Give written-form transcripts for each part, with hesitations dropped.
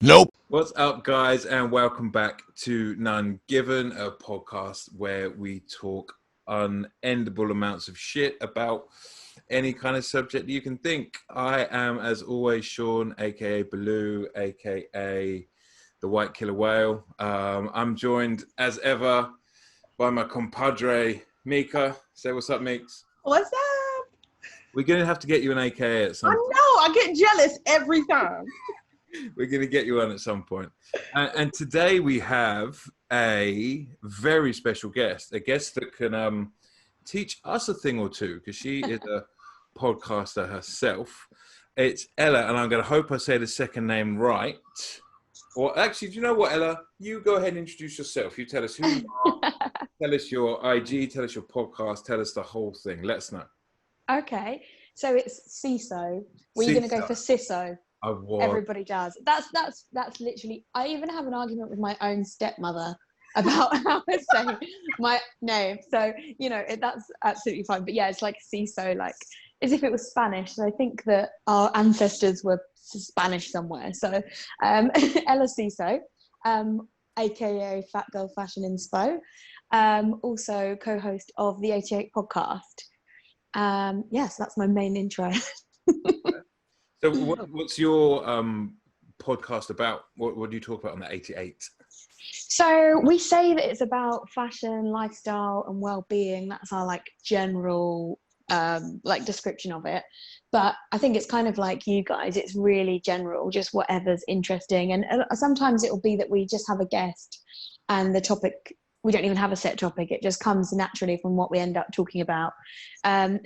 Nope. What's up, guys, and welcome back to None Given, a podcast where we talk unendable amounts of shit about any kind of subject you can think. I am, as always, Sean, aka Baloo, aka the White Killer Whale. I'm joined, as ever, by my compadre, Mika. Say what's up, Meeks. What's up? We're going to have to get you an AKA at some point. I know, I get jealous every time. We're going to get you on at some point. And today we have a very special guest, a guest that can teach us a thing or two, because she is a podcaster herself. It's Ella, and I'm going to hope I say the second name right. Or actually, do you know what, Ella? You go ahead and introduce yourself. You tell us who you are, tell us your IG, tell us your podcast, tell us the whole thing. Let us know. Okay, so it's CISO. Were you going to go for CISO? I was. Everybody does. That's literally. I even have an argument with my own stepmother about how to say my name. So that's absolutely fine. But yeah, it's like CISO, like as if it was Spanish. So I think that our ancestors were Spanish somewhere. So Ella CISO, aka Fat Girl Fashion Inspo, also co-host of the 88 podcast. Yes, that's my main intro. So what's your podcast about? What do you talk about on the 88? So we say that it's about fashion, lifestyle and well-being. That's our general description of it. But I think it's kind of like you guys. It's really general, just whatever's interesting. And sometimes it will be that we just have a guest and the topic, we don't even have a set topic. It just comes naturally from what we end up talking about.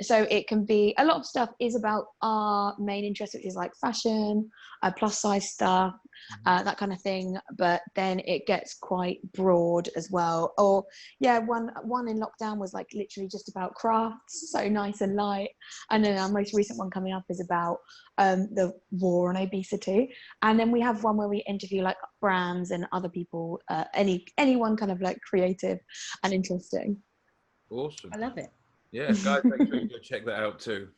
So it can be, a lot of stuff is about our main interest, which is like fashion, plus size stuff, that kind of thing. But then it gets quite broad as well. Or yeah, one in lockdown was like literally just about crafts, so nice and light. And then our most recent one coming up is about the war on obesity. And then we have one where we interview like brands and other people, anyone kind of like creative and interesting. Awesome. I love it. Yeah, guys, make sure you go check that out too.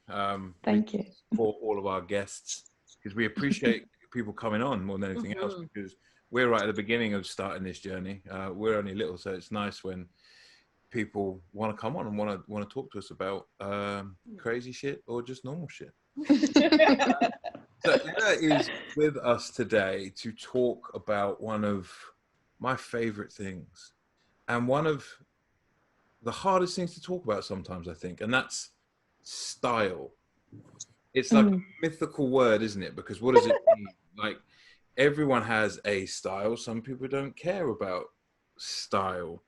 Thank you. For all of our guests, because we appreciate people coming on more than anything else, because we're right at the beginning of starting this journey. We're only little, so it's nice when people want to come on and want to talk to us about crazy shit or just normal shit. So Ella is with us today to talk about one of my favorite things and one of the hardest things to talk about sometimes, I think, and that's style. It's like a mythical word, isn't it? Because what does it mean? Like, everyone has a style. Some people don't care about style.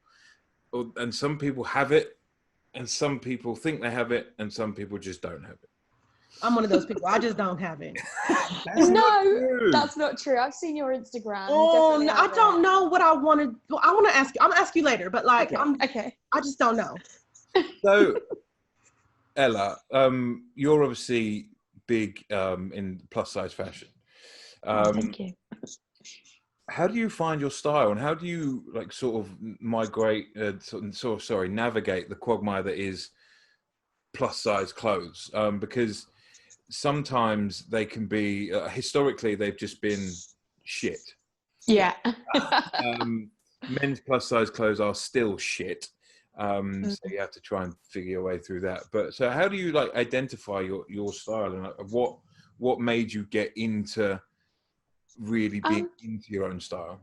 And some people have it, and some people think they have it, and some people just don't have it. I'm one of those people. I just don't have it. That's not true. I've seen your Instagram. Oh, no, I don't know what I want to do. I want to ask you. I'm going to ask you later, but like, okay. I just don't know. So, Ella, you're obviously big in plus size fashion. Thank you. How do you find your style, and how do you like sort of navigate the quagmire that is plus size clothes? Because sometimes they can be historically they've just been shit. Yeah. Men's plus size clothes are still shit. So you have to try and figure your way through that. But so how do you like identify your style, and like, what made you get into really being into your own style?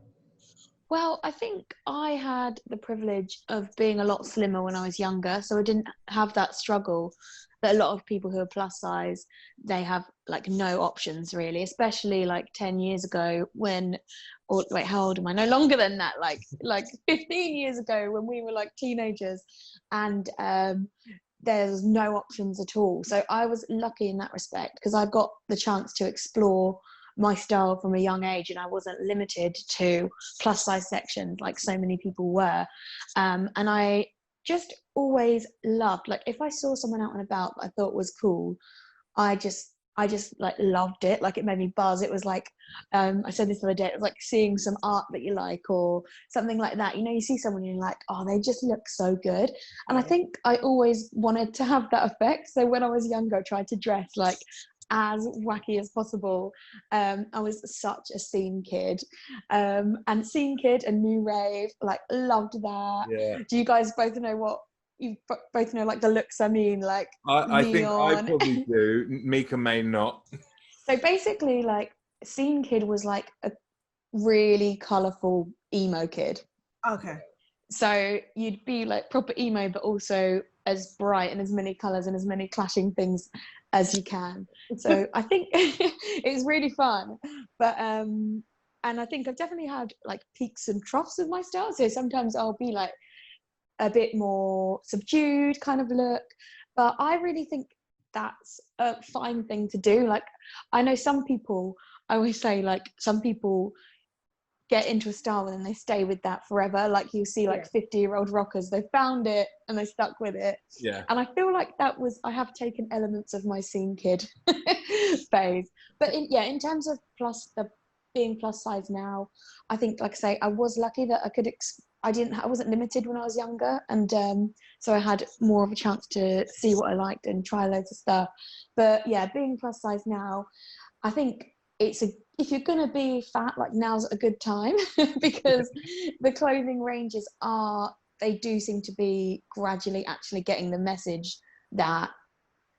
Well, I think I had the privilege of being a lot slimmer when I was younger, so I didn't have that struggle that a lot of people who are plus size, they have like no options really, especially like 10 years ago how old am I? No longer than that, like 15 years ago when we were like teenagers, and there's no options at all. So I was lucky in that respect because I got the chance to explore my style from a young age, and I wasn't limited to plus size sections like so many people were. And I just always loved, like if I saw someone out and about that I thought was cool, I just like loved it. Like it made me buzz. It was like, I said this the other day, it was like seeing some art that you like or something like that. You see someone and you're like, oh, they just look so good. And I think I always wanted to have that effect. So when I was younger, I tried to dress like as wacky as possible. I was such a scene kid, and scene kid and new rave, like loved that. Yeah. Do you guys both know what you both know, like the looks I mean, like I think I neon? probably do. Mika may not. So basically, like scene kid was like a really colourful emo kid. Okay. So you'd be like proper emo, but also as bright and as many colours and as many clashing things as you can. So I think it was really fun. But and I think I've definitely had like peaks and troughs of my style. So sometimes I'll be like a bit more subdued kind of look. But I really think that's a fine thing to do. Like I know some people, I always say like some people get into a style and they stay with that forever. Like you see like 50-year-old rockers, they found it and they stuck with it. Yeah. And I feel like I have taken elements of my scene kid phase. But in terms of being plus size now, I think, like I say, I was lucky that I wasn't limited when I was younger, and so I had more of a chance to see what I liked and try loads of stuff. But yeah, being plus size now, I think if you're gonna be fat, like now's a good time because the clothing ranges they do seem to be gradually actually getting the message that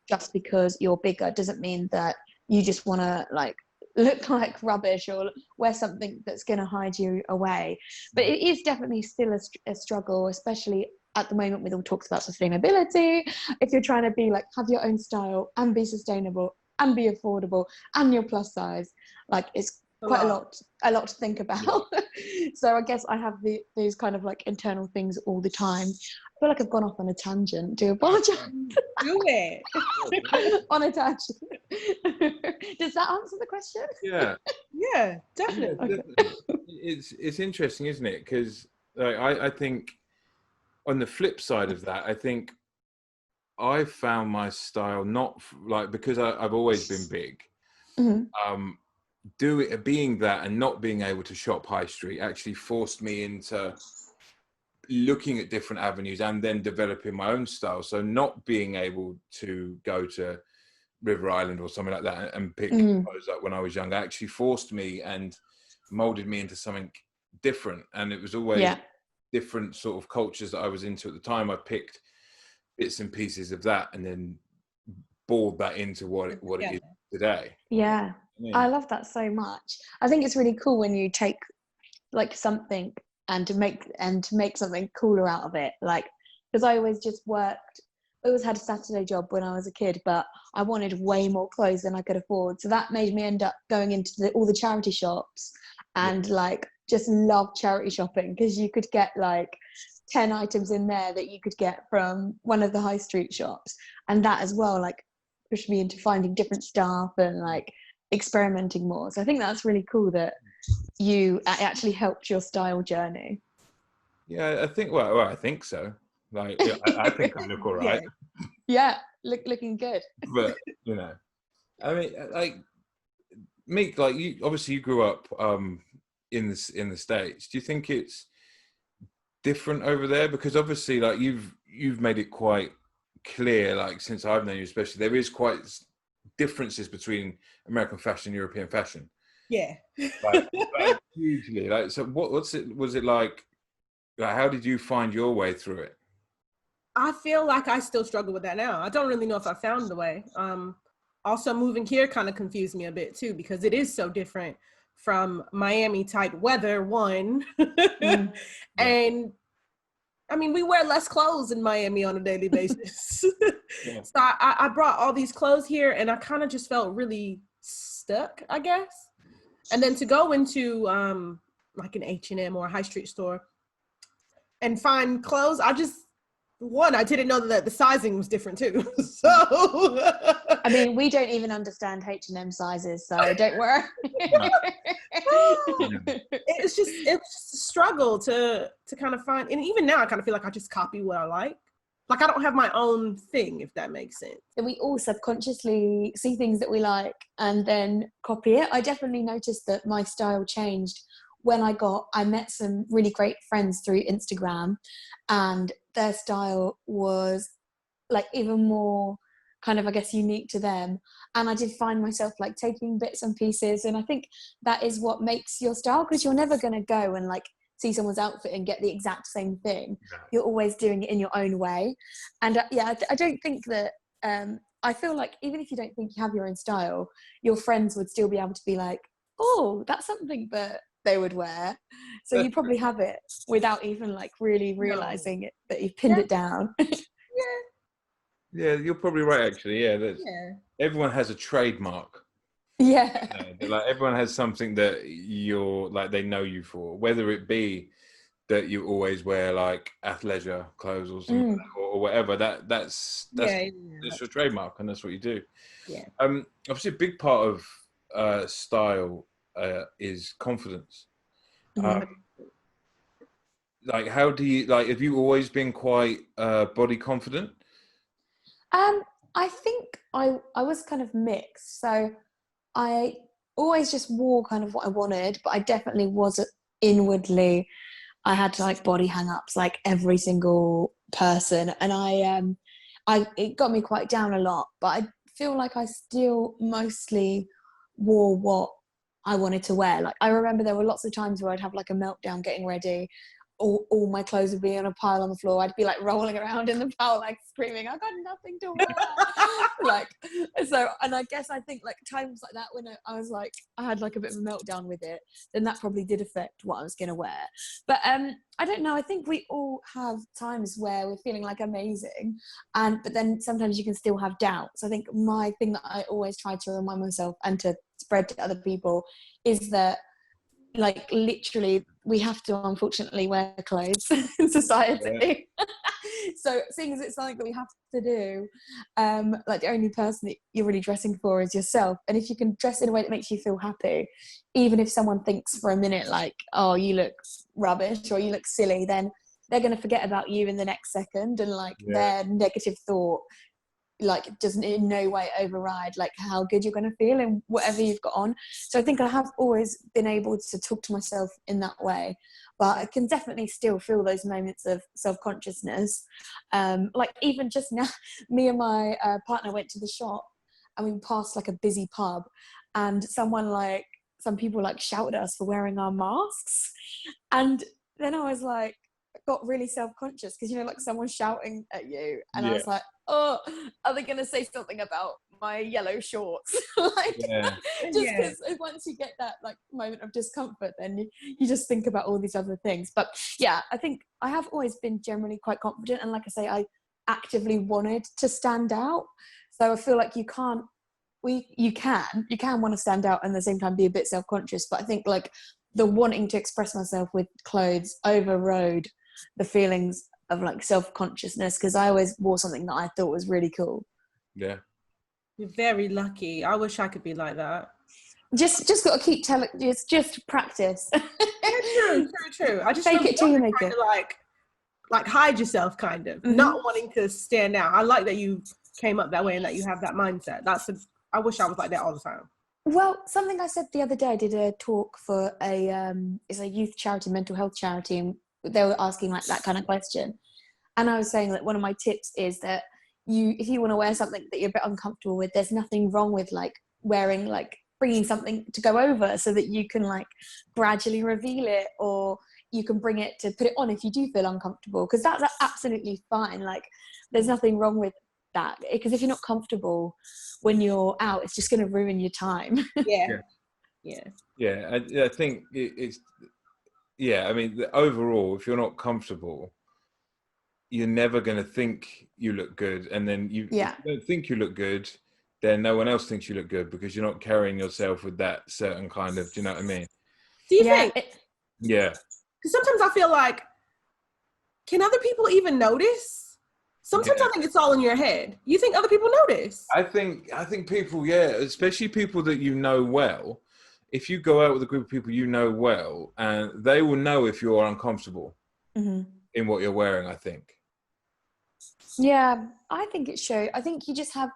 just because you're bigger doesn't mean that you just want to like look like rubbish or wear something that's going to hide you away. But it is definitely still a struggle, especially at the moment with all talks about sustainability. If you're trying to be like have your own style and be sustainable and be affordable and you're plus size, like it's quite a lot to think about. So I guess I have these kind of like internal things all the time. I feel like I've gone off on a tangent. Do apologize. Do it. On a tangent. Does that answer the question? Yeah. Yeah, definitely. Okay. It's interesting, isn't it? Because like, I think on the flip side of that, I think I found my style not like because I've always been big. Mm-hmm. Being that and not being able to shop high street actually forced me into looking at different avenues and then developing my own style. So not being able to go to River Island or something like that and pick clothes up when I was young actually forced me and molded me into something different. And it was always different sort of cultures that I was into at the time. I picked bits and pieces of that and then boiled that into what it is today. Yeah. I love that so much. I think it's really cool when you take like something and to make something cooler out of it. Like, because I always had a Saturday job when I was a kid, but I wanted way more clothes than I could afford. So that made me end up going into all the charity shops and like just love charity shopping because you could get like 10 items in there that you could get from one of the high street shops. And that as well, like pushed me into finding different stuff and like experimenting more. So I think that's really cool that you actually helped your style journey. Yeah, I think I think so. Like I think I look all right. Yeah, looking good. But you know, I mean, like Meek, like you obviously you grew up in the States. Do you think it's different over there? Because obviously, like you've made it quite clear, like since I've known you, especially, there is quite differences between American fashion and European fashion. Yeah. Like hugely. Like, so was it like how did you find your way through it? I feel like I still struggle with that now. I don't really know if I found the way. Also moving here kind of confused me a bit too, because it is so different from Miami type weather, one. And I mean, we wear less clothes in Miami on a daily basis. So I brought all these clothes here and I kind of just felt really stuck, I guess. And then to go into like an H&M or a high street store and find clothes, I didn't know that the sizing was different too. So I mean, we don't even understand H&M sizes, so don't worry. It's just a struggle to kind of find, and even now I kind of feel like I just copy what I like. Like I don't have my own thing, if that makes sense. And we all subconsciously see things that we like and then copy it. I definitely noticed that my style changed when I met some really great friends through Instagram, and their style was like even more kind of, I guess, unique to them. And I did find myself like taking bits and pieces. And I think that is what makes your style, because you're never going to go and like see someone's outfit and get the exact same thing. You're always doing it in your own way. And I don't think that, I feel like even if you don't think you have your own style, your friends would still be able to be like, oh, that's something that they would wear. So you probably have it without even like really realizing it, that you've pinned it down. Yeah, you're probably right, actually. Yeah, everyone has a trademark. Yeah. Like everyone has something that you're like, they know you for, whether it be that you always wear like athleisure clothes or something like that, or whatever. That's your trademark, and that's what you do. Yeah. Obviously, a big part of style is confidence. Like, how do you like? Have you always been quite body confident? I think I was kind of mixed. So I always just wore kind of what I wanted, but I definitely was inwardly, I had like body hang-ups like every single person, and it got me quite down a lot, but I feel like I still mostly wore what I wanted to wear. Like I remember there were lots of times where I'd have like a meltdown getting ready. All my clothes would be on a pile on the floor. I'd be like rolling around in the pile, like screaming, "I got nothing to wear!" Like, so, and I guess I think like times like that when I was like, I had like a bit of a meltdown with it, then that probably did affect what I was gonna wear. But I don't know. I think we all have times where we're feeling like amazing, but then sometimes you can still have doubts. I think my thing that I always try to remind myself and to spread to other people is that, like, literally we have to unfortunately wear clothes in society. So seeing as it's something that we have to do, like the only person that you're really dressing for is yourself, and if you can dress in a way that makes you feel happy, even if someone thinks for a minute like, oh, you look rubbish or you look silly, then they're going to forget about you in the next second, and like their negative thought like doesn't in no way override like how good you're going to feel in whatever you've got on. So I think I have always been able to talk to myself in that way, but I can definitely still feel those moments of self-consciousness. Like even just now, me and my partner went to the shop and we passed like a busy pub, and some people like shouted at us for wearing our masks, and then I was like, got really self-conscious because, you know, like someone's shouting at you, and I was like, oh, are they gonna say something about my yellow shorts? Like, just because once you get that like moment of discomfort, then you just think about all these other things. But yeah, I think I have always been generally quite confident, and like I say, I actively wanted to stand out. So I feel like you can want to stand out and at the same time be a bit self-conscious, but I think like the wanting to express myself with clothes overrode the feelings of like self-consciousness, because I always wore something that I thought was really cool. Yeah, you're very lucky. I wish I could be like that. Just got to keep telling. It's just practice. True. I just fake it till you make it. Like hide yourself, kind of not wanting to stand out. I like that you came up that way and that you have that mindset. I wish I was like that all the time. Well, something I said the other day, I did a talk for it's a youth charity, mental health charity, and they were asking like that kind of question. And I was saying that one of my tips is that if you want to wear something that you're a bit uncomfortable with, there's nothing wrong with like wearing, like bringing something to go over so that you can like gradually reveal it, or you can bring it to put it on if you do feel uncomfortable, because that's absolutely fine. Like there's nothing wrong with that, because if you're not comfortable when you're out, it's just going to ruin your time. I think it's I mean, overall, if you're not comfortable, you're never going to think you look good, and then if you don't think you look good, then no one else thinks you look good, because you're not carrying yourself with that certain kind of, do you know what I mean? Do you think? Because sometimes I feel like, can other people even notice? Sometimes I think it's all in your head. You think other people notice? I think people, especially people that you know well. If you go out with a group of people you know well, and they will know if you're uncomfortable in what you're wearing, I think. Yeah, I think it shows. I think you just have,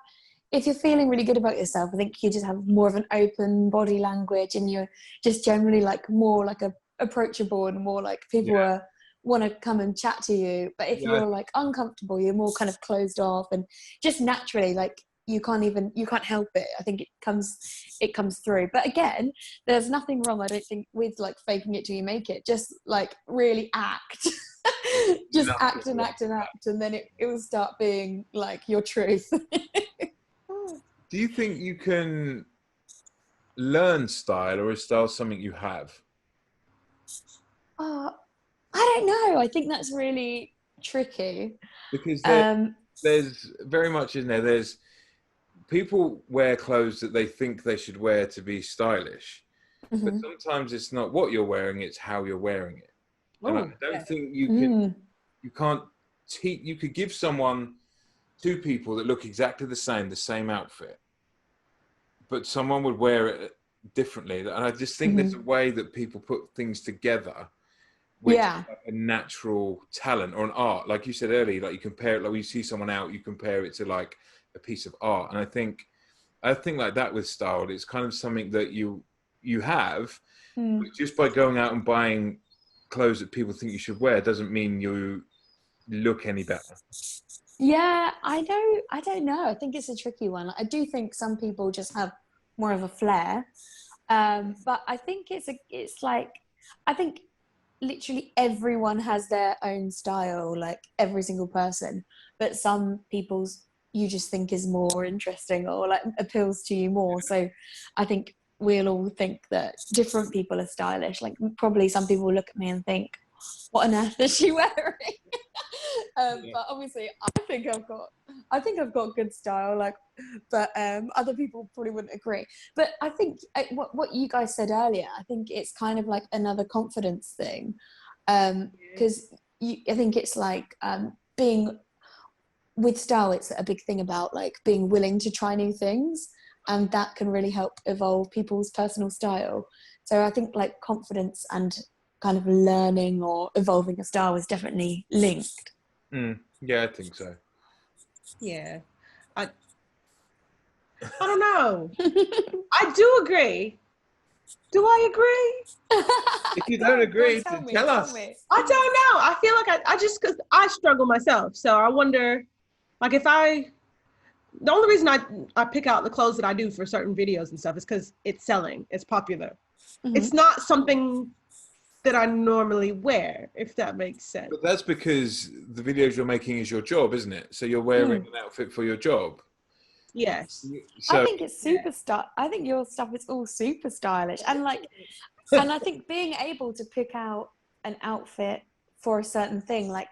if you're feeling really good about yourself, I think you just have more of an open body language, and you're just generally like more like approachable, and more like people want to come and chat to you. But if you're like uncomfortable, you're more kind of closed off, and just naturally like you can't help it. I think it comes through. But again, there's nothing wrong, I don't think, with like faking it till you make it. Just like really act. Just act and act and act, and then it will start being like your truth. Do you think you can learn style, or is style something you have? I don't know. I think that's really tricky. Because Um, there's very much in there. There's people wear clothes that they think they should wear to be stylish, but mhm. sometimes it's not what you're wearing, it's how you're wearing it. And I Oh, don't yeah. think you can't teach. You could give two people that look exactly the same outfit, but someone would wear it differently. And I just think there's a way that people put things together, which is Yeah. like a natural talent or an art. Like you said earlier, like you compare it, like when you see someone out, you compare it to like a piece of art. And I think like that with style, it's kind of something that you have, but just by going out and buying clothes that people think you should wear doesn't mean you look any better. Yeah, I don't know. I think it's a tricky one. I do think some people just have more of a flair. But I think it's like, I think literally everyone has their own style, like every single person. But some people's you just think is more interesting or like appeals to you more. So I think we'll all think that different people are stylish. Like probably some people look at me and think, what on earth is she wearing? But obviously I think I've got good style, like, but other people probably wouldn't agree. But I think what you guys said earlier, I think it's kind of like another confidence thing, because I think it's like being with style, it's a big thing about like being willing to try new things, and that can really help evolve people's personal style. So I think like confidence and kind of learning or evolving a style is definitely linked. Yeah, I think so. Yeah. I don't know. I do agree. Do I agree? If you don't agree, tell tell us. me. I don't know. I feel like I just, because I struggle myself. So I wonder, like, the only reason I pick out the clothes that I do for certain videos and stuff is because it's selling, it's popular. It's not something that I normally wear, if that makes sense. But that's because the videos you're making is your job, isn't it? So you're wearing an outfit for your job. Yes. So I think it's super I think your stuff is all super stylish, and like, and I think being able to pick out an outfit for a certain thing, like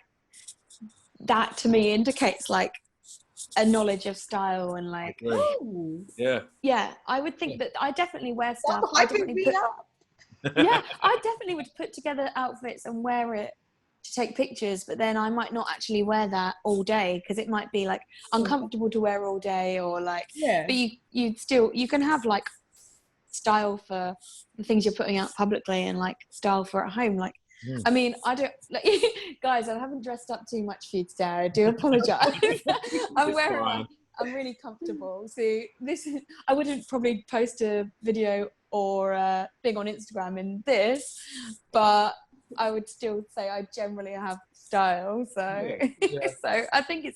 that, to me indicates like a knowledge of style and like, Oh, yeah, I would think that I definitely wear stuff. that's hyping me up. Yeah, I definitely would put together outfits and wear it to take pictures, but then I might not actually wear that all day because it might be like uncomfortable to wear all day, or like, but you can have like style for the things you're putting out publicly and like style for at home. Like, I mean, I don't like, guys, I haven't dressed up too much for you today. I do apologize. I'm really comfortable. See, I wouldn't probably post a video or a thing on Instagram in this, but I would still say I generally have style. So, so I think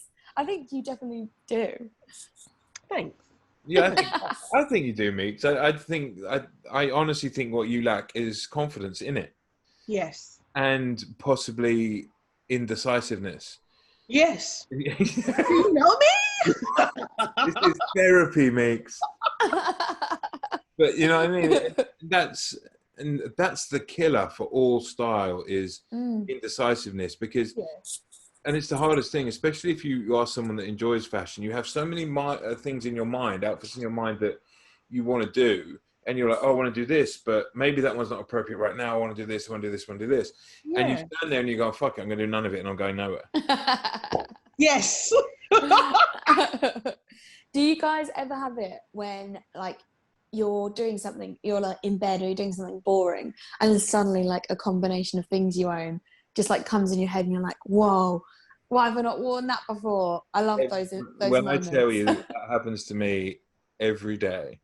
you definitely do. Thanks. Yeah, I think you do, Meeks. I honestly think what you lack is confidence in it. Yes. And possibly indecisiveness. Yes. Do you know me? This is therapy, Meeks. But you know what I mean? That's the killer for all style is indecisiveness, because and it's the hardest thing, especially if you are someone that enjoys fashion. You have so many things in your mind, outfits in your mind that you want to do, and you're like, oh, I want to do this, but maybe that one's not appropriate right now. I want to do this, I want to do this, I want to do this. And you stand there and you go, fuck it, I'm going to do none of it, and I'm going nowhere. Yes. Do you guys ever have it when like you're doing something, you're like in bed or you're doing something boring, and then suddenly like a combination of things you own just like comes in your head and you're like, whoa, why have I not worn that before? I love those when moments. I tell you that happens to me every day.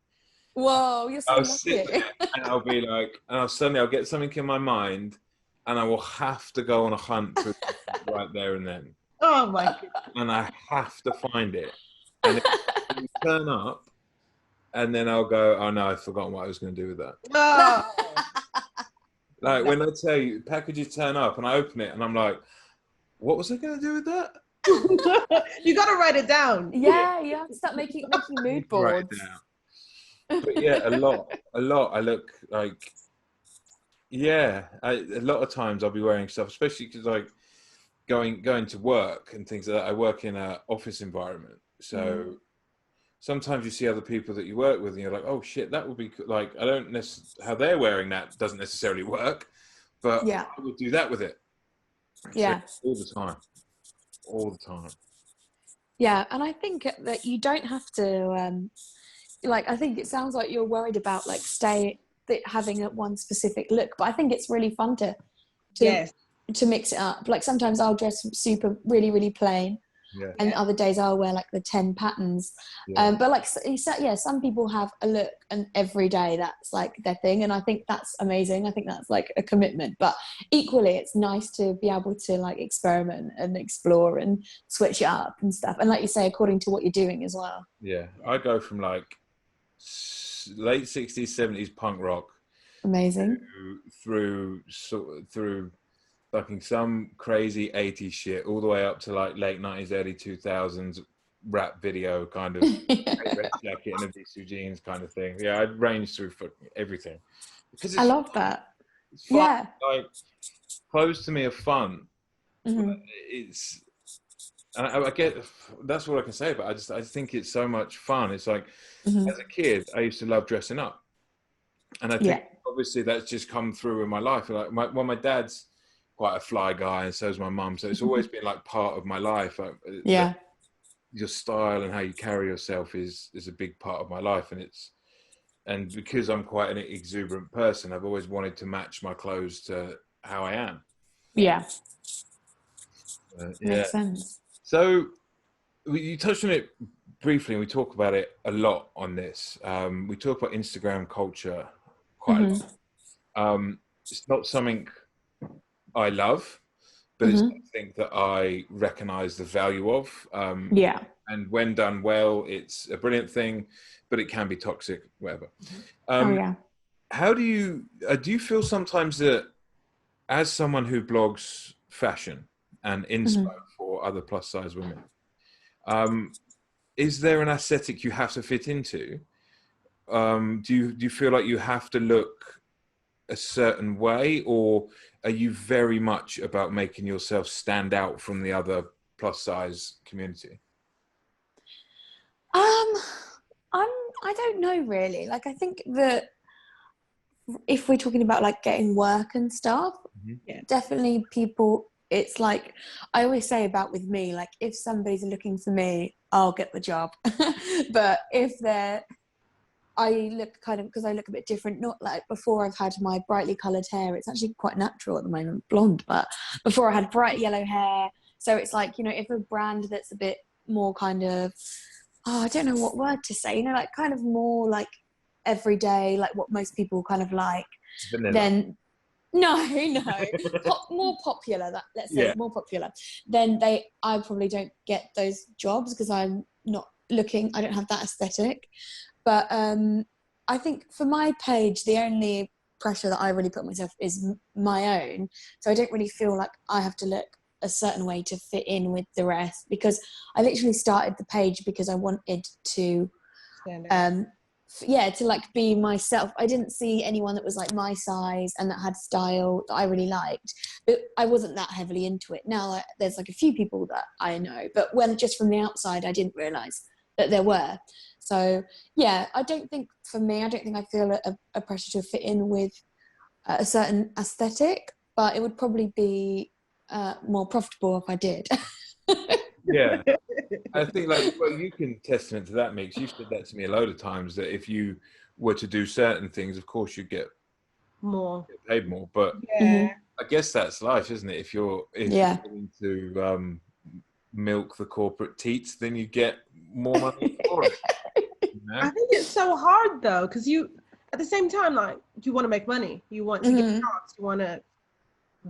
Whoa, you're so I'll lucky. sit there and I'll be like, and I'll get something in my mind, and I will have to go on a hunt for it right there and then. Oh my goodness. And I have to find it. And you turn up, and then I'll go, oh no, I've forgotten what I was going to do with that. Oh. Like when I tell you, packages turn up and I open it and I'm like, what was I going to do with that? You got to write it down. Yeah, you have to start making mood Write boards. it down. But yeah, a lot. I look like, yeah, a lot of times I'll be wearing stuff, especially because like going to work and things like that. I work in an office environment, so sometimes you see other people that you work with and you're like, oh shit, that would be like, I don't necessarily, how they're wearing that doesn't necessarily work, but Yeah. I would do that with it. Yeah. So all the time. Yeah, and I think that you don't have to like, I think it sounds like you're worried about like having one specific look, but I think it's really fun to Yes. to mix it up. Like sometimes I'll dress really, really plain. Yeah. And other days I'll wear like the 10 patterns. Yeah. But like, yeah, some people have a look and every day that's like their thing. And I think that's amazing. I think that's like a commitment, but equally it's nice to be able to like experiment and explore and switch it up and stuff. And like you say, according to what you're doing as well. Yeah. I go from like late 60s, 70s punk rock. Amazing. Through fucking some crazy 80s shit all the way up to like late 90s, early 2000s rap video kind of red jacket and a V2 jeans kind of thing. Yeah, I'd range through everything. Because I love that. It's fun. Yeah. Like, clothes to me are fun. Mm-hmm. It's, and I get, that's what I can say about it. I think it's so much fun. It's like, as a kid, I used to love dressing up. And I think obviously that's just come through in my life. Like my dad's quite a fly guy, and so is my mum. So it's always been like part of my life. Like, your style and how you carry yourself is a big part of my life, and because I'm quite an exuberant person, I've always wanted to match my clothes to how I am. Yeah. Makes sense. So you touched on it briefly, and we talk about it a lot on this. We talk about Instagram culture quite a lot. It's not something I love, but it's something that I recognize the value of. And when done well, it's a brilliant thing, but it can be toxic, whatever. How do you feel sometimes that as someone who blogs fashion and inspo for other plus size women, is there an aesthetic you have to fit into? Do you feel like you have to look a certain way, or are you very much about making yourself stand out from the other plus size community? I don't know really. Like, I think that if we're talking about like getting work and stuff, definitely people, it's like I always say about with me, like if somebody's looking for me, I'll get the job. But if I look kind of, because I look a bit different, not like before I've had my brightly coloured hair. It's actually quite natural at the moment, blonde, but before I had bright yellow hair. So it's like, you know, if a brand that's a bit more kind of, I don't know what word to say, you know, like kind of more like everyday, like what most people kind of like, then no, more popular, let's say more popular, then I probably don't get those jobs because I'm not looking, I don't have that aesthetic. But I think for my page, the only pressure that I really put on myself is my own. So I don't really feel like I have to look a certain way to fit in with the rest, because I literally started the page because I wanted to, to like be myself. I didn't see anyone that was like my size and that had style that I really liked, but I wasn't that heavily into it. Now there's like a few people that I know, but when just from the outside, I didn't realize that there were. So yeah, I don't think I feel a pressure to fit in with a certain aesthetic, but it would probably be more profitable if I did. Yeah, I think like, well, you can testament to that, Mix. You've said that to me a load of times, that if you were to do certain things, of course you'd get paid more. But I guess that's life, isn't it? If you're willing to milk the corporate teats, then you get more money for it. You know? I think it's so hard though, because you, at the same time, like, you want to make money, you want to get jobs, you want to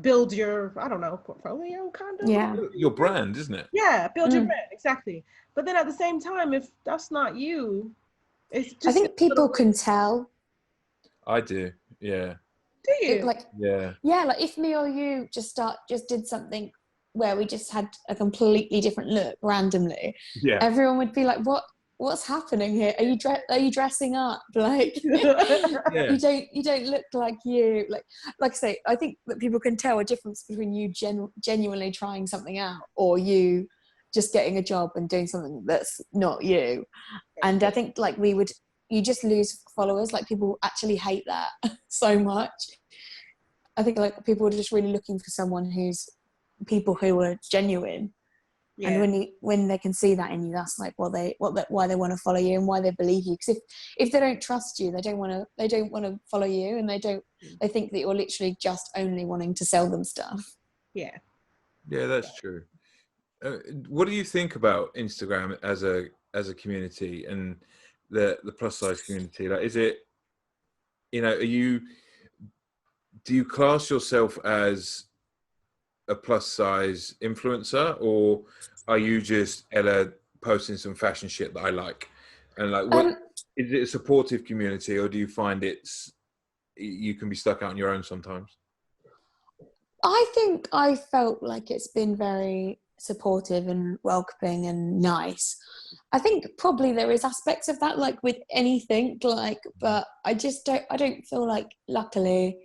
build your, I don't know, portfolio kind of. Yeah. Your brand, isn't it? Yeah, build your Mm. brand, exactly. But then at the same time, if that's not you, it's just I think a little people weird. can tell. I do. Yeah. Do It, you? like, Yeah. yeah, like if me or you just did something where we just had a completely different look randomly, Yeah. everyone would be like, what's happening here? Are you dressing up? Like Yeah. you don't look like you. Like I say, I think that people can tell a difference between you genuinely trying something out or you just getting a job and doing something that's not you. And I think like you just lose followers. Like people actually hate that so much. I think like people are just really looking for someone people who are genuine. Yeah. And when they can see that in you, that's like why they want to follow you and why they believe you. Because if they don't trust you, they don't want to follow you, and they think that you're literally just only wanting to sell them stuff. Yeah. Yeah, that's true. What do you think about Instagram as a community and the plus size community? Like, is it, do you class yourself as a plus size influencer, or are you just Ella posting some fashion shit that I like? And like, what is it, a supportive community, or do you find you can be stuck out on your own sometimes? I think I felt like it's been very supportive and welcoming and nice. I think probably there is aspects of that, like with anything, but I don't feel like, luckily,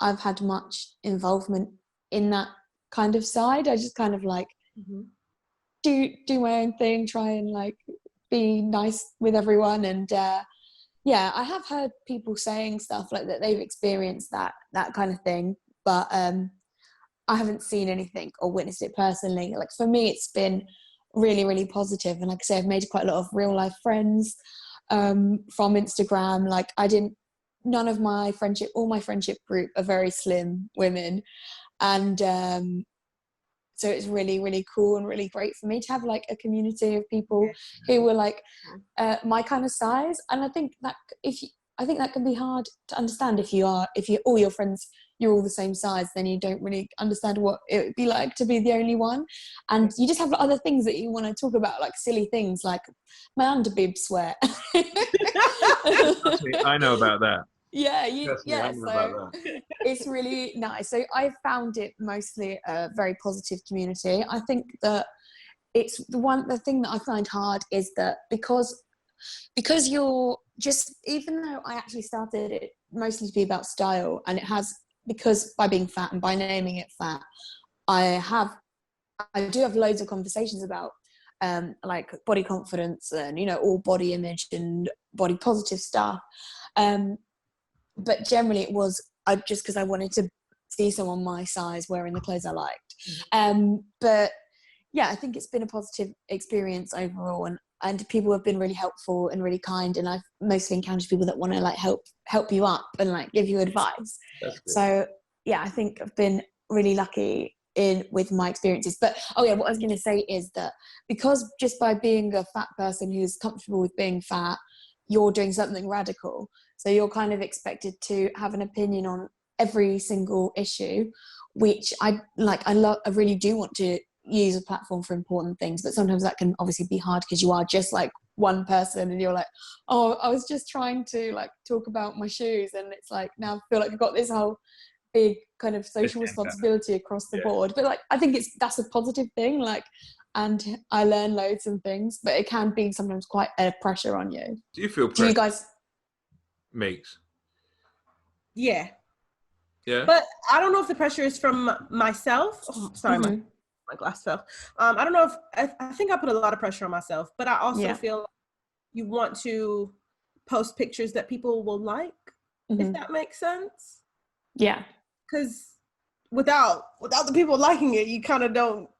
I've had much involvement in that kind of side. I just kind of like do my own thing, try and like be nice with everyone. And yeah, I have heard people saying stuff like that they've experienced that kind of thing, but I haven't seen anything or witnessed it personally. Like for me, it's been really, really positive. And like I say, I've made quite a lot of real life friends from Instagram. Like all my friendship group are very slim women. And so it's really, really cool and really great for me to have like a community of people who were like my kind of size. And I think that I think that can be hard to understand if all your friends, you're all the same size, then you don't really understand what it would be like to be the only one. And you just have other things that you want to talk about, like silly things like my underbib sweat. I know about that. Yeah, So it's really nice. So I found it mostly a very positive community. I think that it's the thing that I find hard is that because you're just, even though I actually started it mostly to be about style, and it has, because by being fat and by naming it fat, I do have loads of conversations about like body confidence and all body image and body positive stuff, but generally it was just because I wanted to see someone my size wearing the clothes I liked. But yeah, I think it's been a positive experience overall, and people have been really helpful and really kind, and I've mostly encountered people that want to like help you up and like give you advice. So yeah, I think I've been really lucky with my experiences. But what I was going to say is that because just by being a fat person who's comfortable with being fat, you're doing something radical, so you're kind of expected to have an opinion on every single issue, which I really do want to use a platform for important things, but sometimes that can obviously be hard because you are just like one person and you're like, oh, I was just trying to like talk about my shoes, and it's like now I feel like I've got this whole big kind of social responsibility across the board. But like I think that's a positive thing, like, and I learn loads of things, but it can be sometimes quite a pressure on you. Do you feel pressure? Do you guys? Makes. Yeah. Yeah. But I don't know if the pressure is from myself. Oh, sorry, my glass fell. I don't know if I think I put a lot of pressure on myself, but I also feel like you want to post pictures that people will like, if that makes sense. Yeah. Because without the people liking it, you kind of don't.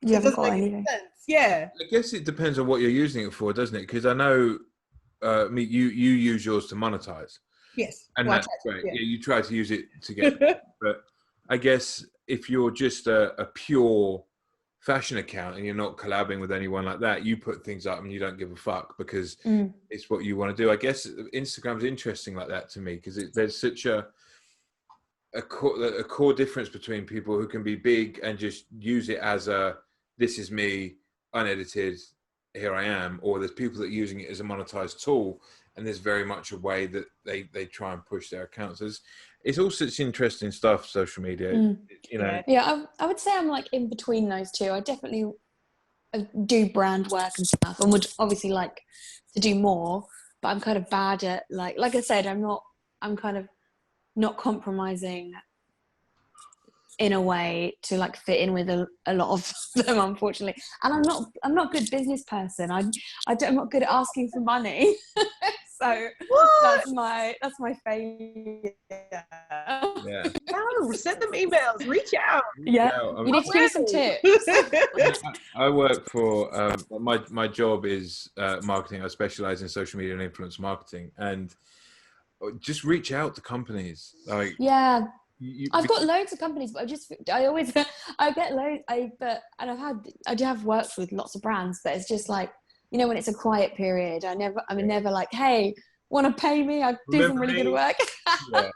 You haven't got anything. Sense. Yeah. I guess it depends on what you're using it for, doesn't it? Because I know you use yours to monetize. Yes. And that's great. Yeah, you try to use it to get, but I guess if you're just a pure fashion account and you're not collabing with anyone like that, you put things up and you don't give a fuck because it's what you want to do. I guess Instagram's interesting like that to me because there's such a a core difference between people who can be big and just use it as a, this is me, unedited, here I am, or there's people that are using it as a monetized tool, and there's very much a way that they try and push their accounts. It's all such interesting stuff, social media, you know. Yeah, I would say I'm like in between those two. I definitely do brand work and stuff, and would obviously like to do more, but I'm kind of bad at like I said, I'm kind of not compromising in a way to like fit in with a lot of them, unfortunately. And I'm not a good business person. I'm not good at asking for money. So that's my failure. Yeah. No, send them emails, reach out. Yeah, you need to give me some tips. I work for my job is marketing. I specialize in social media and influence marketing, and just reach out to companies. Like, yeah, I've got loads of companies, but I get loads. I do have worked with lots of brands, but it's just like, you know, when it's a quiet period, I'm never like, hey, want to pay me? I do some really good work. Yeah.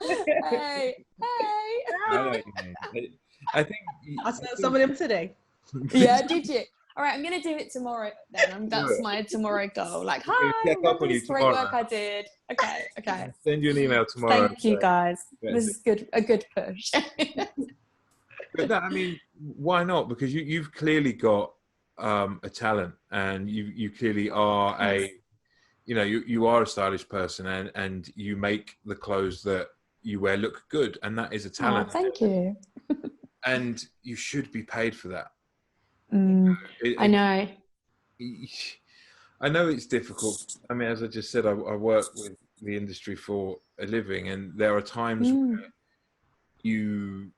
hey. I know what you mean. I think I sent some of them today. Yeah, did you? All right, I'm gonna do it tomorrow. Then that's my tomorrow goal. Like, hi, check up on you this great tomorrow. work I did. Okay. I'll send you an email tomorrow. Thank you, guys. This is a good push. But no, I mean, why not? Because you've clearly got a talent, and you clearly are you are a stylish person, and you make the clothes that you wear look good, and that is a talent. Oh, thank you. And you should be paid for that. I know. I know it's difficult. I mean, as I just said, I work with the industry for a living, and there are times where an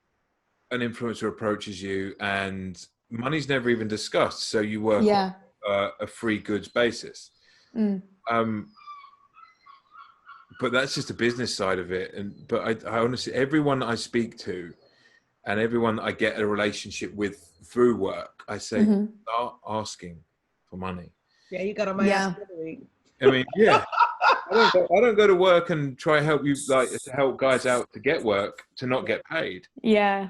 influencer approaches you and money's never even discussed, so you work on a free goods basis. But that's just the business side of it. But I honestly, everyone I speak to and everyone that I get a relationship with through work, I say, start asking for money. Yeah, you got on my ass the other week. I mean, yeah. I don't go to work and try to help you, like, to help guys out to get work, to not get paid. Yeah.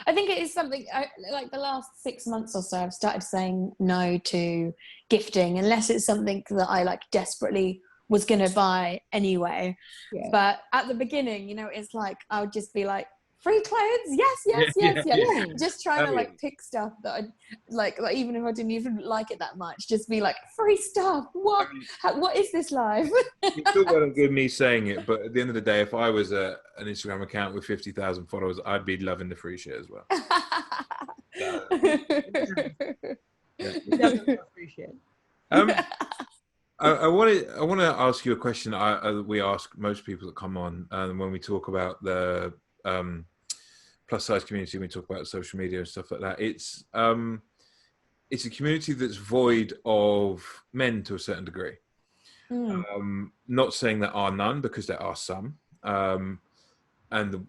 I think it is something, like the last 6 months or so, I've started saying no to gifting, unless it's something that I like desperately was going to buy anyway. Yeah. But at the beginning, you know, it's like, I would just be like, free clothes, yes. Just trying to like pick stuff that I like even if I didn't even like it that much, just be like, free stuff. What? What is this life? It's still got a good me saying it, but at the end of the day, if I was an Instagram account with 50,000 followers, I'd be loving the free shit as well. Free shit. I want to ask you a question we ask most people that come on when we talk about the plus size community, when we talk about social media and stuff like that. It's a community that's void of men to a certain degree. Not saying there are none, because there are some, and the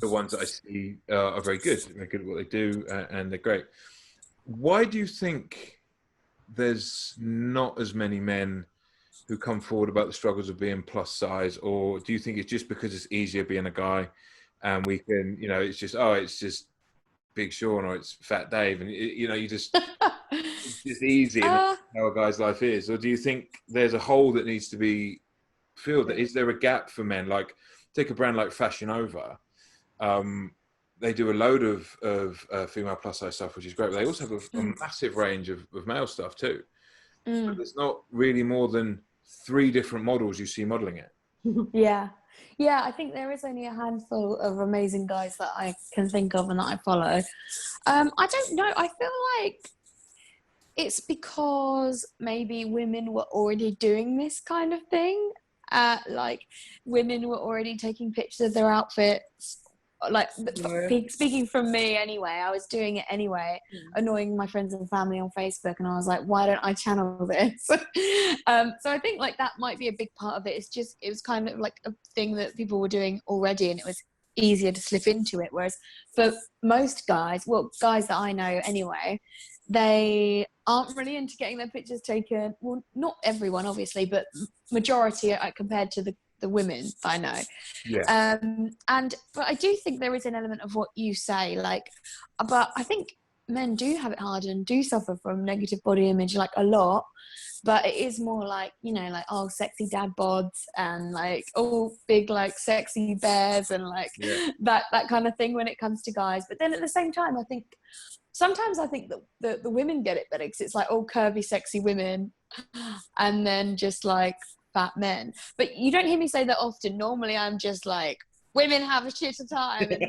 ones that I see are very good. They're good at what they do, and they're great. Why do you think there's not as many men who come forward about the struggles of being plus size? Or do you think it's just because it's easier being a guy, and we can, you know, it's just Big Sean or it's Fat Dave, and you just it's just easy, and that's how a guy's life is? Or do you think there's a hole that needs to be filled? Is there a gap for men? Like, take a brand like Fashion Over. They do a load of female plus size stuff, which is great, but they also have a massive range of male stuff too. So there's not really more than 3 different models you see modeling it. Yeah, I think there is only a handful of amazing guys that I can think of and that I follow. I don't know. I feel like it's because maybe women were already doing this kind of thing. Like, women were already taking pictures of their outfits. Like, speaking from me anyway, I was doing it anyway, annoying my friends and family on Facebook, and I was like, why don't I channel this? So I think like that might be a big part of it. It was kind of like a thing that people were doing already, and it was easier to slip into it. Whereas for most guys, guys that I know anyway, they aren't really into getting their pictures taken. Well, not everyone obviously, but majority compared to the the women that I know. Yeah. But I do think there is an element of what you say, like, but I think men do have it hard and do suffer from negative body image, like a lot. But it is more like, you know, like, oh, sexy dad bods and like, oh, big like sexy bears and like that kind of thing when it comes to guys. But then at the same time, I think sometimes that the women get it better because it's like all curvy, sexy women and then just like fat men. But you don't hear me say that often. Normally I'm just like, women have a shit of time and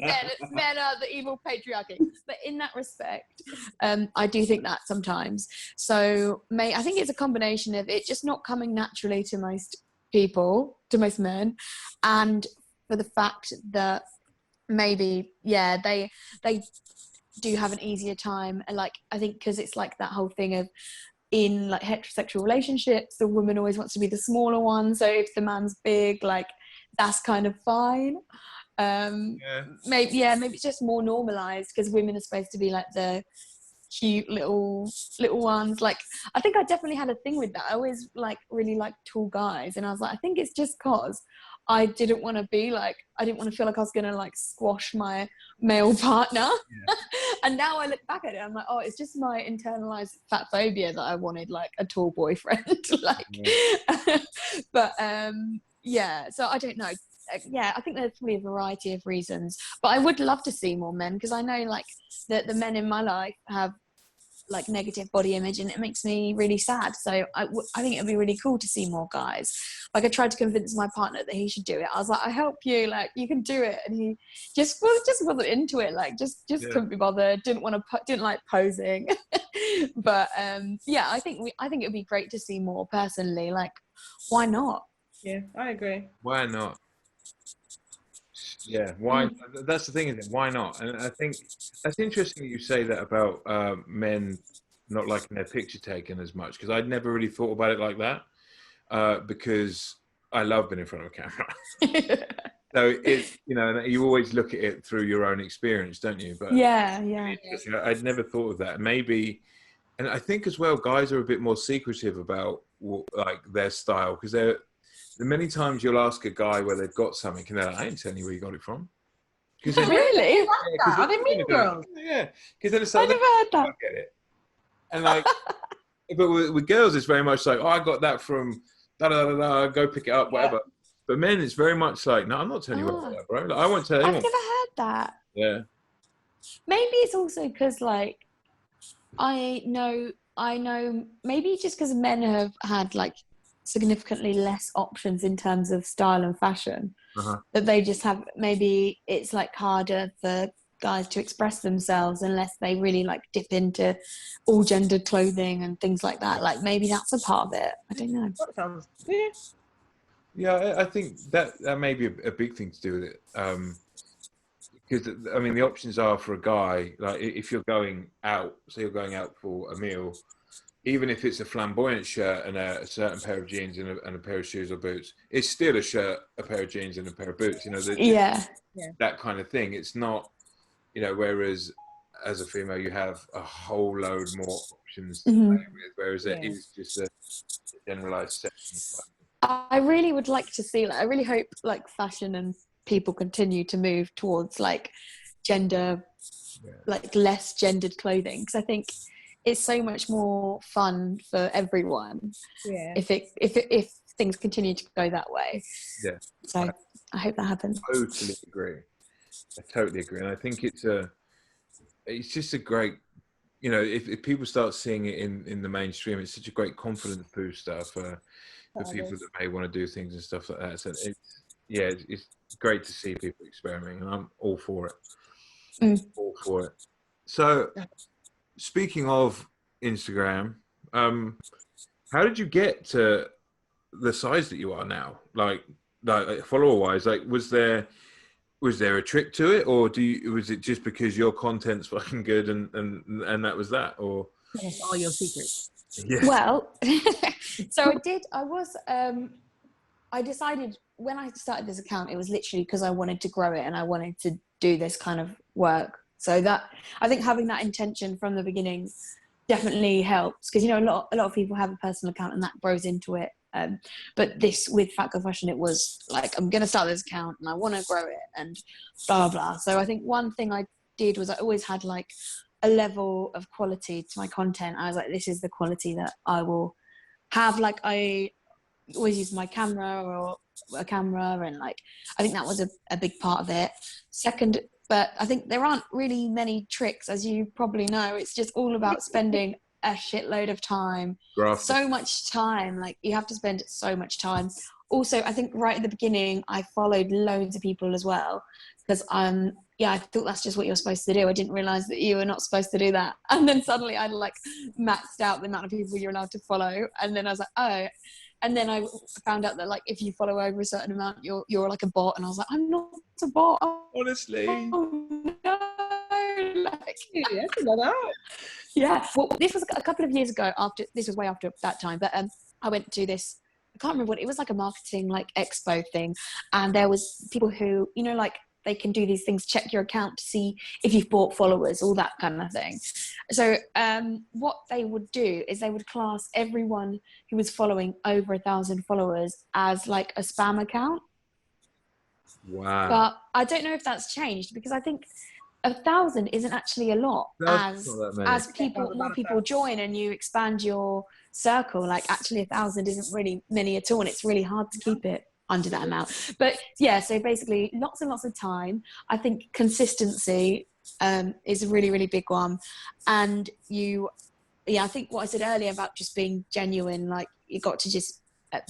men are the evil patriarchy. But in that respect, I do think that sometimes. So I think it's a combination of it just not coming naturally to most people, to most men, and for the fact that maybe, they do have an easier time. And like, I think because it's like that whole thing of, in like heterosexual relationships, the woman always wants to be the smaller one. So if the man's big, like, that's kind of fine. Maybe it's just more normalized because women are supposed to be like the cute little ones. Like, I think I definitely had a thing with that. I always like really like tall guys, and I was like, I think it's just cause I didn't want to feel like I was gonna like squash my male partner. And now I look back at it, I'm like, oh, it's just my internalized fat phobia that I wanted like a tall boyfriend. But so I don't know. I think there's probably a variety of reasons, but I would love to see more men because I know like that the men in my life have like negative body image and it makes me really sad. So I think it'd be really cool to see more guys. Like, I tried to convince my partner that he should do it. I was like, I help you, like, you can do it. And he just wasn't into it. Like, just couldn't be bothered. Didn't like posing. But I think it'd be great to see more personally. Like, why not? Yeah, I agree. Why not? Yeah, why? That's the thing, isn't it? Why not? And I think that's interesting that you say that about men not liking their picture taken as much, because I'd never really thought about it like that, because I love being in front of a camera. So it's, you know, you always look at it through your own experience, don't you? But I'd never thought of that. Maybe, and I think as well, guys are a bit more secretive about like their style, because many times you'll ask a guy where they've got something, and they're like, I ain't telling you where you got it from. Really? Are they mean girls? Yeah, because then it's like, I never heard that. I get it. And like, but with girls, it's very much like, oh, I got that from da da da da. Go pick it up, whatever. But men, it's very much like, no, I'm not telling you what that, bro. Like, I won't tell anyone. I've never heard that. Yeah. Maybe it's also because like I know maybe just because men have had like significantly less options in terms of style and fashion, that they just have, maybe it's like harder for guys to express themselves unless they really like dip into all gendered clothing and things like that. Like, maybe that's a part of it. I don't know. That sounds Yeah, I think that may be a big thing to do with it. Because I mean, the options are for a guy, like if you're going out, so you're going out for a meal, even if it's a flamboyant shirt and a certain pair of jeans and a pair of shoes or boots, it's still a shirt, a pair of jeans and a pair of boots. You know, that kind of thing. It's not, you know, whereas as a female, you have a whole load more options to play with, whereas it is just a generalized section. I really would like to see, like, I really hope like fashion and people continue to move towards like gender, like less gendered clothing, because I think it's so much more fun for everyone if things continue to go that way. So I hope that happens. I totally agree, and I think it's just a great, you know, if people start seeing it in the mainstream, it's such a great confidence booster for people that may want to do things and stuff like that. So it's great to see people experimenting, and I'm all for it. All for it. So, speaking of Instagram, how did you get to the size that you are now? Like follower wise, like was there a trick to it, or was it just because your content's fucking good and that was that, or that's all your secrets? Yeah. Well, so I decided when I started this account, it was literally because I wanted to grow it and I wanted to do this kind of work. So that, I think having that intention from the beginning definitely helps, because, you know, a lot of people have a personal account and that grows into it But this with Fat Girl Fashion, it was like, I'm going to start this account and I want to grow it and blah, blah, blah. So I think one thing I did was I always had like a level of quality to my content. I was like, this is the quality that I will have. Like, I always use my camera or a camera, and like I think that was a big part of it. Second, but I think there aren't really many tricks, as you probably know. It's just all about spending a shitload of time, so much time. Like, you have to spend so much time. Also, I think right at the beginning I followed loads of people as well, because yeah, I thought that's just what you're supposed to do. I didn't realize that you were not supposed to do that. And then suddenly I'd like maxed out the amount of people you're allowed to follow, and then I was like, oh. And then I found out that like if you follow over a certain amount, you're like a bot. And I was like, I'm not a bot. Honestly. Oh no! Like, Yeah, I know that. yeah. Well, this was a couple of years ago. This was way after that time. But I went to this. I can't remember what it was, like a marketing like expo thing, and there was people who, you know, like they can do these things, check your account to see if you've bought followers, all that kind of thing. So what they would do is they would class everyone who was following over 1,000 followers as like a spam account. Wow. But I don't know if that's changed, because I think 1,000 isn't actually a lot. As more people join and you expand your circle, like actually 1,000 isn't really many at all, and it's really hard to keep it under that amount. But yeah, so basically lots and lots of time. I think consistency is a really, really big one. And I think what I said earlier about just being genuine, like you got to just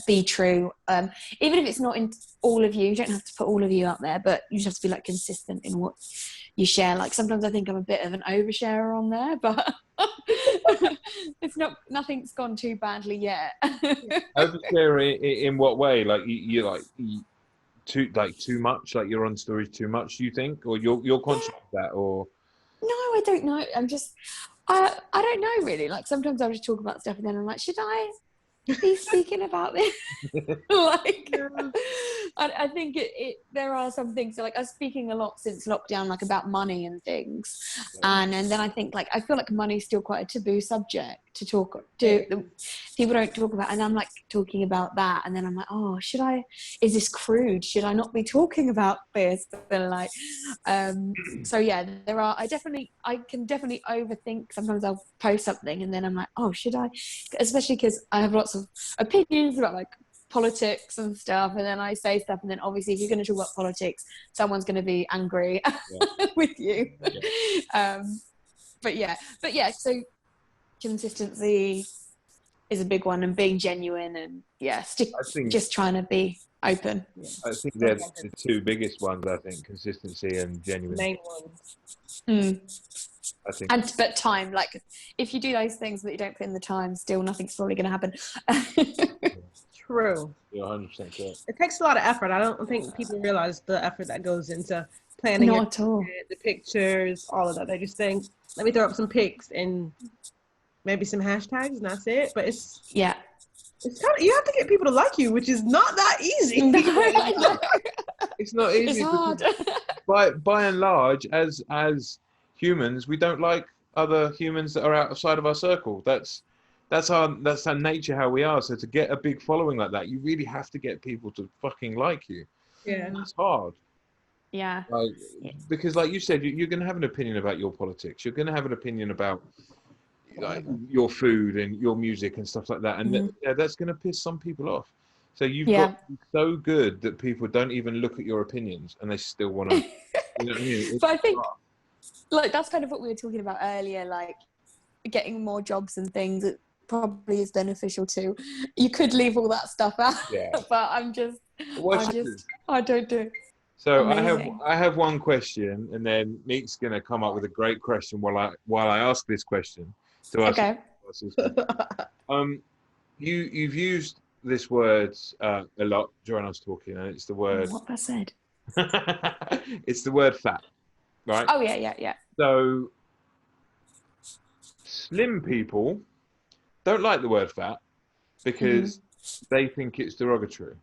be true. Even if it's not in all of you don't have to put all of you out there, but you just have to be like consistent in what you share. Like sometimes I think I'm a bit of an oversharer on there, but nothing's gone too badly yet. Overshare in what way? Like too much? Like you're on stories too much? Do you think, or you're conscious of that, or? No, I don't know. I don't know really. Like sometimes I'll just talk about stuff and then I'm like, should I be speaking about this? Like, yeah. I think there are some things, so like I was speaking a lot since lockdown, like about money and things, and then I think like I feel like money is still quite a taboo subject to talk to. People don't talk about, and I'm like talking about that, and then I'm like, oh, is this crude? Should I not be talking about this? And like, so yeah, I can definitely overthink. Sometimes I'll post something and then I'm like, oh, should I? Especially because I have lots of opinions about like politics and stuff, and then I say stuff, and then obviously if you're going to talk about politics, someone's going to be angry with you. But yeah, so consistency is a big one, and being genuine, and just trying to be open. I think they're the two biggest ones. I think consistency and genuine. Main ones. I think. But time, like if you do those things but you don't put in the time, still nothing's probably going to happen. True. You're 100% correct. It takes a lot of effort. I don't think people realize the effort that goes into planning. Not at all. The pictures, all of that. They just think, let me throw up some pics and maybe some hashtags, and that's it. But it's kind of, you have to get people to like you, which is not that easy. No, it's not easy. It's hard. By and large, as humans, we don't like other humans that are outside of our circle. That's our nature, how we are. So to get a big following like that, you really have to get people to fucking like you. Yeah, and that's hard. Yeah. Because like you said, you're going to have an opinion about your politics. You're going to have an opinion about like your food and your music and stuff like that, and that's going to piss some people off. So you've got to be so good that people don't even look at your opinions and they still want to. You know what I mean? But I think like that's kind of what we were talking about earlier, like getting more jobs and things. It probably is beneficial too. You could leave all that stuff out, but I don't do. So amazing. I have one question, and then Meek's gonna come up with a great question while I ask this question to us. Okay. You've used this word a lot during us talking, and it's the word. What I said. It's the word fat, right? Oh yeah. So slim people don't like the word fat because they think it's derogatory.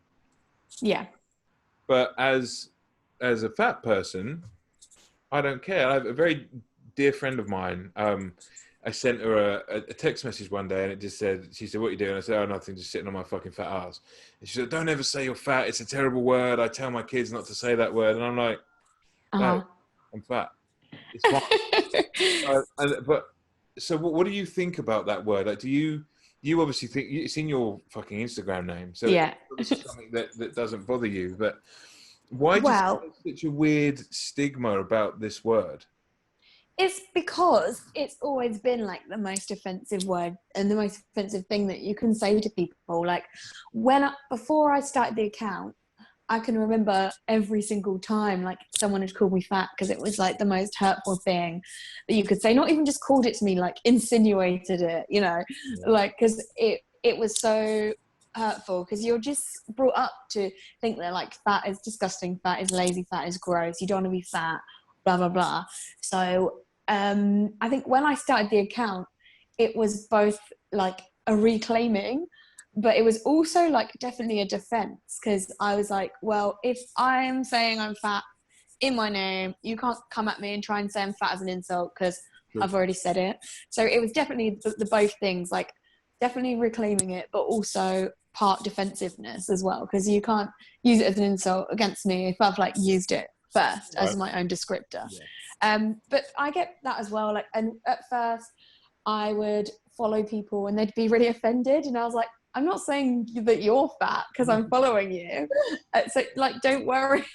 Yeah. But as a fat person, I don't care. I have a very dear friend of mine, I sent her a text message one day, and it just said, she said, "What are you doing?" I said, "Oh, nothing, just sitting on my fucking fat ass." And she said, "Don't ever say you're fat. It's a terrible word. I tell my kids not to say that word." And I'm like, "No, I'm fat. It's fine." But so what do you think about that word? Like, you obviously think it's in your fucking Instagram name, so Yeah. it's obviously something that doesn't bother you. But why do you think Well, there's such a weird stigma about this word? it's because it's always been like the most offensive word and the most offensive thing that you can say to people. Like before I started the account, I can remember every single time like someone had called me fat, because it was like the most hurtful thing that you could say. Not even just called it to me, like insinuated it, you know, like, because it was so hurtful, because you're just brought up to think that like fat is disgusting, fat is lazy, fat is gross, you don't want to be fat, blah blah blah. So I think when I started the account, it was both like a reclaiming, but it was also like definitely a defense, because I was like, well, if I'm saying I'm fat in my name, you can't come at me and try and say I'm fat as an insult, because I've already said it. So it was definitely the both things, like definitely reclaiming it, but also part defensiveness as well, because you can't use it as an insult against me if I've like used it first as my own descriptor. But I get that as well. Like, and at first I would follow people and they'd be really offended, and I was like, I'm not saying that you're fat because I'm following you, so like don't worry.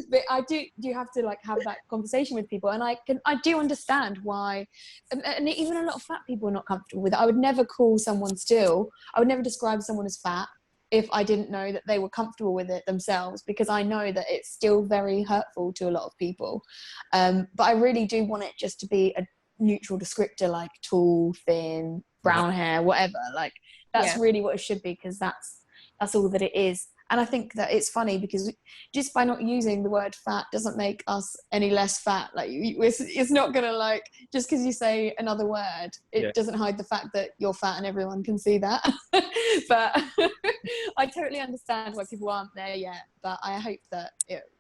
But I do have to like have that conversation with people, and I do understand why, and even a lot of fat people are not comfortable with it. I would never call someone I would never describe someone as fat if I didn't know that they were comfortable with it themselves, because I know that it's still very hurtful to a lot of people. But I really do want it just to be a neutral descriptor, like tall, thin, brown hair, whatever. Like that's really what it should be, because that's all that it is. And I think that it's funny because just by not using the word fat doesn't make us any less fat. Like it's not gonna, like, just because you say another word, it doesn't hide the fact that you're fat and everyone can see that. But I totally understand why people aren't there yet, but I hope that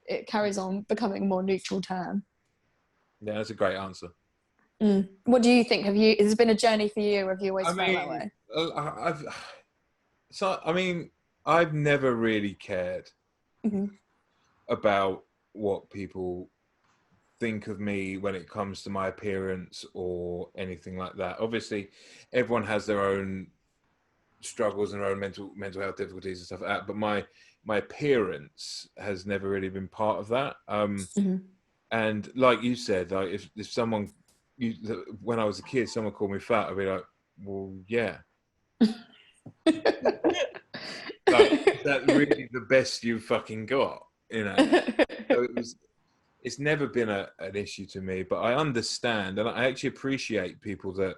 it carries on becoming a more neutral term. Yeah, that's a great answer. What do you think? Has it been a journey for you, or have you always felt that way? I've never really cared about what people think of me when it comes to my appearance or anything like that. Obviously, everyone has their own struggles and their own mental health difficulties and stuff like that. But my appearance has never really been part of that. And like you said, like if someone, when I was a kid, someone called me fat, I'd be like, well, yeah. Like, is that really the best you fucking got? You know? So it's never been an issue to me, but I understand, and I actually appreciate people that,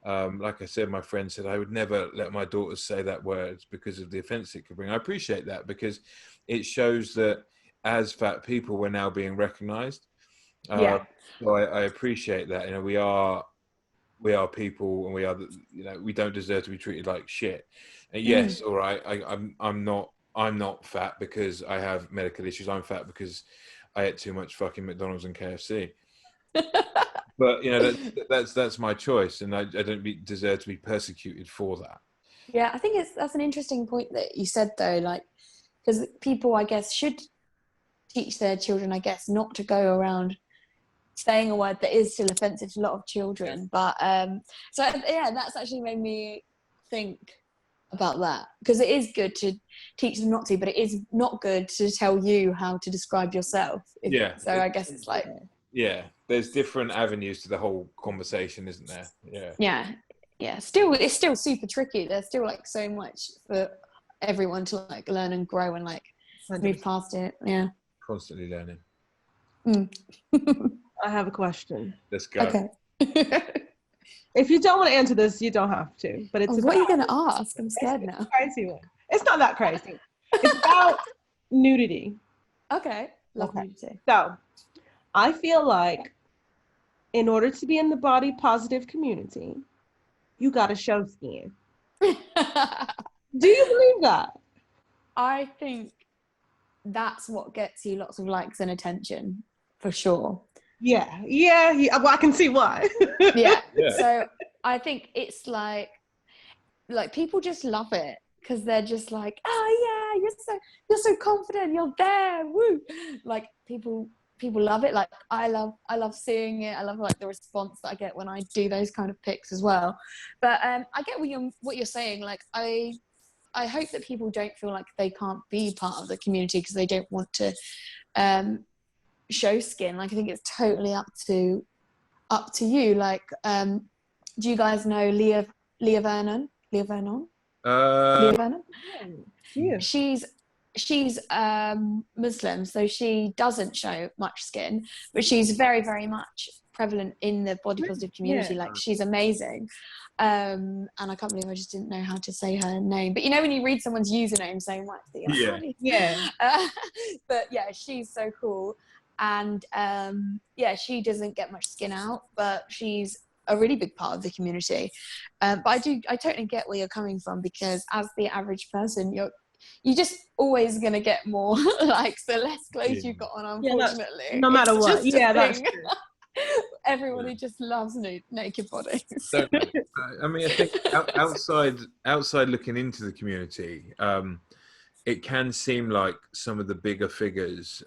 like I said, my friend said, I would never let my daughters say that word because of the offense it could bring. I appreciate that, because it shows that as fat people, we're now being recognized. So I appreciate that. You know, we are people, and we are, you know, we don't deserve to be treated like shit. And yes, all right, I'm not fat because I have medical issues. I'm fat because I ate too much fucking McDonald's and KFC. But you know, that's my choice, and I don't deserve to be persecuted for that. Yeah, I think that's an interesting point that you said, though, like, because people, I guess, should teach their children, I guess, not to go around saying a word that is still offensive to a lot of children. But so yeah, that's actually made me think about that, because it is good to teach them not to, but it is not good to tell you how to describe yourself. So I guess it's like, there's different avenues to the whole conversation, isn't there? Still, it's still super tricky. There's still like so much for everyone to like learn and grow and like move past it. Constantly learning. I have a question. Let's go. Okay. If you don't want to answer this, you don't have to. But it's what are you going to ask? I'm scared now. It's a crazy one. It's not that crazy. It's about nudity. Okay. Love nudity. So, I feel like in order to be in the body positive community, you got to show skin. Do you believe that? I think that's what gets you lots of likes and attention, for sure. Yeah, well, I can see why. Yeah. Yeah. So I think it's like people just love it because they're just like, oh yeah, you're so confident, you're there, woo! Like people love it. Like I love seeing it. I love like the response that I get when I do those kind of pics as well. But I get what you're saying. Like I hope that people don't feel like they can't be part of the community because they don't want to show skin. Like I think it's totally up to you. Like do you guys know Leah Vernon? Leah Vernon? Uh, Leah Vernon? Yeah. She's Muslim, so she doesn't show much skin, but she's very, very much prevalent in the body positive community. Yeah. Like she's amazing. And I can't believe I just didn't know how to say her name. But you know when you read someone's username so much that you're like, Yeah. how do you- Yeah. but yeah, she's so cool. And yeah, she doesn't get much skin out, but she's a really big part of the community. But I totally get where you're coming from, because as the average person, you're just always gonna get more likes the less clothes you've got on, unfortunately. No matter It's what. just a Yeah, that's thing. true. Everybody just loves naked bodies. Don't they? I mean, I think outside looking into the community, it can seem like some of the bigger figures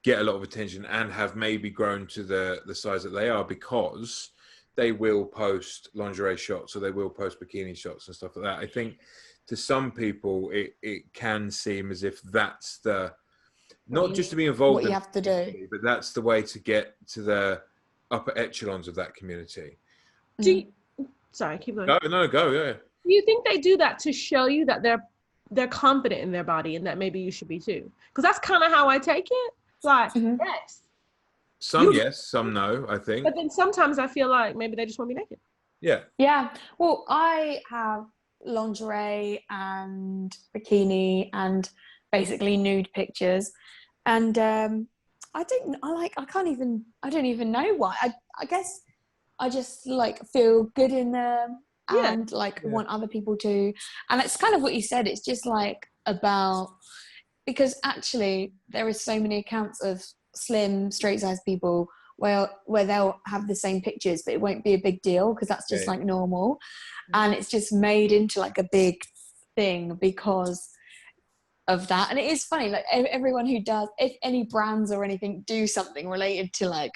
get a lot of attention and have maybe grown to the size that they are because they will post lingerie shots or they will post bikini shots and stuff like that. I think to some people it can seem as if that's the not just to be involved what in you have to do. but that's the way to get to the upper echelons of that community. Sorry, keep going. Go, yeah. Do you think they do that to show you that they're confident in their body and that maybe you should be too? Because that's kind of how I take it. Like, yes. Some yes, some no, I think. But then sometimes I feel like maybe they just want to be naked. Yeah. Yeah. Well, I have lingerie and bikini and basically nude pictures, and I don't even know why. I guess I just like feel good in them and want other people to. And it's kind of what you said. It's just like about, because actually there is so many accounts of slim straight sized people where they'll have the same pictures but it won't be a big deal because that's just like normal, and it's just made into like a big thing because of that. And it is funny, like everyone who does, if any brands or anything do something related to like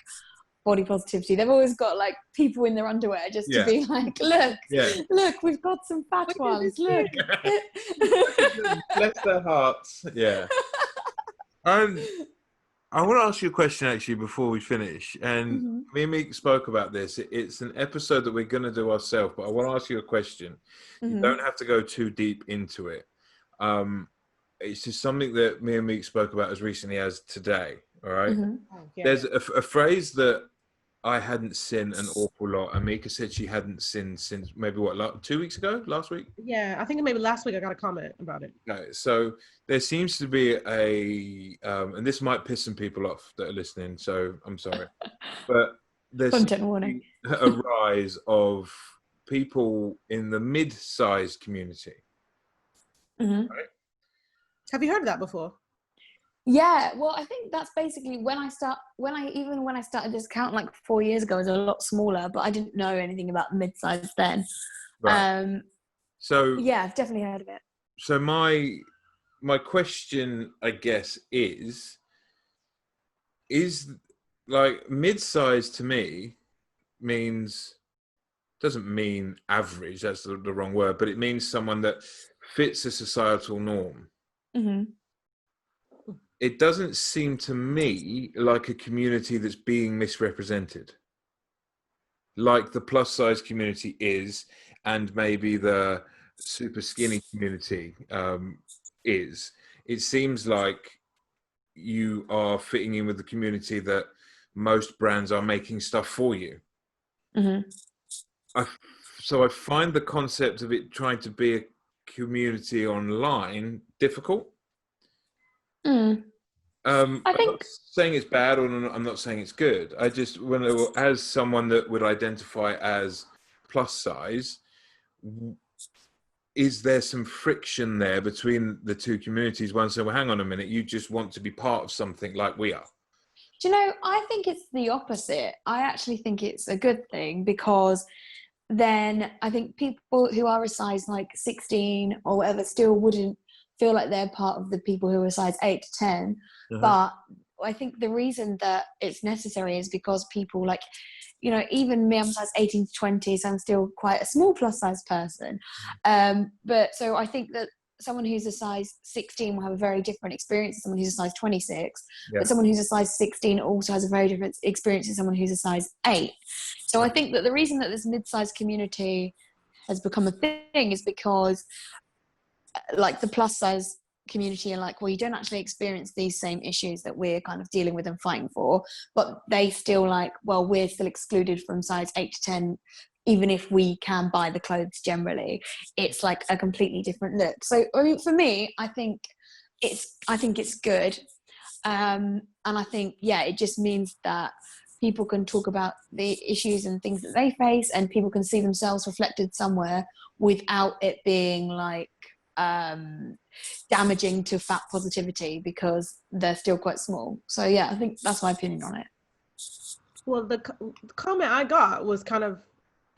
body positivity, they've always got like people in their underwear just to be like, look, we've got some fat ones, look. Bless their hearts. Yeah. I want to ask you a question actually before we finish. And me and Meek spoke about this. It's an episode that we're going to do ourselves, but I want to ask you a question. You don't have to go too deep into it. It's just something that me and Meek spoke about as recently as today. All right. There's a phrase that I hadn't seen an awful lot. And Mika said she hadn't seen since maybe 2 weeks ago, last week? Yeah, I think maybe last week I got a comment about it. Okay, so there seems to be and this might piss some people off that are listening, so I'm sorry. But there's a rise of people in the mid-sized community. Right? Have you heard of that before? Yeah, well, I think that's basically when I started this account like 4 years ago, it was a lot smaller, but I didn't know anything about mid-size then. Right. So yeah, I've definitely heard of it. So my question, I guess, is like mid-size to me doesn't mean average. That's the wrong word, but it means someone that fits a societal norm. It doesn't seem to me like a community that's being misrepresented, like the plus size community is, and maybe the super skinny community is. It seems like you are fitting in with the community that most brands are making stuff for you. So I find the concept of it trying to be a community online difficult. I'm not saying it's bad, or I'm not saying it's good. I just, as someone that would identify as plus size, is there some friction there between the two communities? One saying, well, hang on a minute, you just want to be part of something like we are. Do you know, I think it's the opposite. I actually think it's a good thing, because then I think people who are a size like 16 or whatever still wouldn't feel like they're part of the people who are size 8 to 10. But I think the reason that it's necessary is because people like, you know, even me, I'm size 18 to 20, so I'm still quite a small plus size person. But so I think that someone who's a size 16 will have a very different experience than someone who's a size 26. Yeah. But someone who's a size 16 also has a very different experience than someone who's a size 8. So I think that the reason that this mid-size community has become a thing is because like the plus size community are like, well, you don't actually experience these same issues that we're kind of dealing with and fighting for, but they still like, well, we're still excluded from size 8 to 10 even if we can buy the clothes generally. It's like a completely different look. So I mean, for me, I think it's good. And I think, yeah, it just means that people can talk about the issues and things that they face, and people can see themselves reflected somewhere without it being like damaging to fat positivity, because they're still quite small. So yeah, I think that's my opinion on it. Well, the comment I got was kind of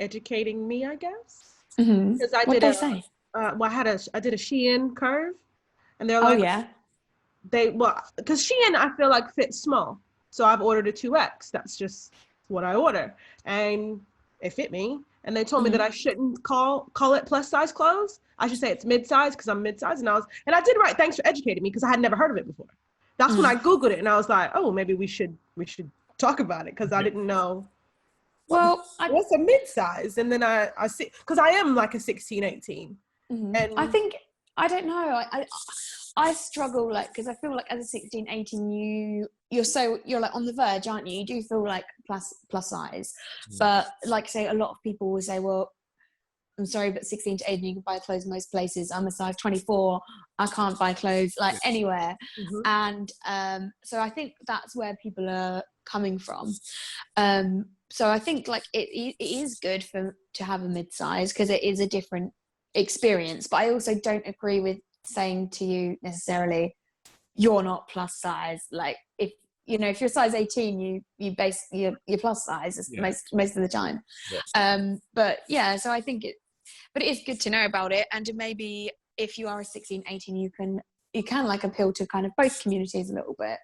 educating me, I guess. Mm-hmm. Because I What'd did they say? well, I did a Shein curve, and they're Oh like, yeah. Because Shein I feel like fits small, so I've ordered a 2X. That's just what I order, and it fit me. And they told me that I shouldn't call it plus size clothes. I should say it's mid size, because I'm mid size. And I did write, thanks for educating me, because I had never heard of it before. That's when I Googled it, and I was like, oh, maybe we should talk about it, because I didn't know. Well, what's a mid-size? And then I see, because I am like a 16, 18. And I think, I don't know, I struggle, like, because I feel like as a 16, 18, you're like on the verge, aren't you? You do feel like plus size. But like, say, a lot of people will say, well, I'm sorry, but 16 to 18, you can buy clothes most places. I'm a size 24. I can't buy clothes like anywhere. And so I think that's where people are coming from. So I think like it is good to have a mid-size, because it is a different experience. But I also don't agree with saying to you necessarily, you're not plus size. Like if you're size 18, you're plus size most of the time. But yeah, so I think but it is good to know about it, and maybe if you are a 16, 18, you can like appeal to kind of both communities a little bit.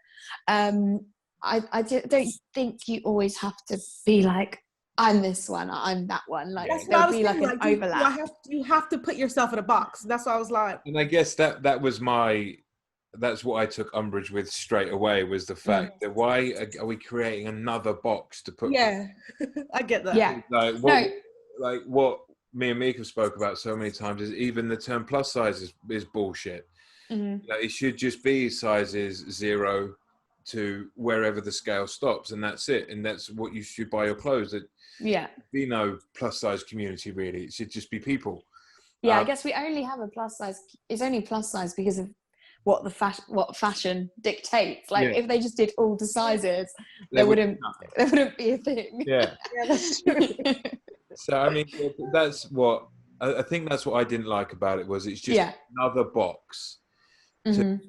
I don't think you always have to be like, I'm this one, I'm that one. Like there'll be like an overlap. You have to put yourself in a box. That's what I was like. And I guess that's what I took umbrage with straight away, was the fact that why are we creating another box to put? Yeah, I get that. Yeah, like what me and Mika spoke about so many times is even the term plus size is bullshit. Like, it should just be sizes 0 to wherever the scale stops, and that's it, and that's what you should buy your clothes. Be no plus size community, really. It should just be people. I guess we only have a plus size. It's only plus size because of what fashion dictates. Like if they just did all the sizes, there wouldn't be a thing. Yeah, that's true. So I mean, that's what I think. That's what I didn't like about it, was it's just another box to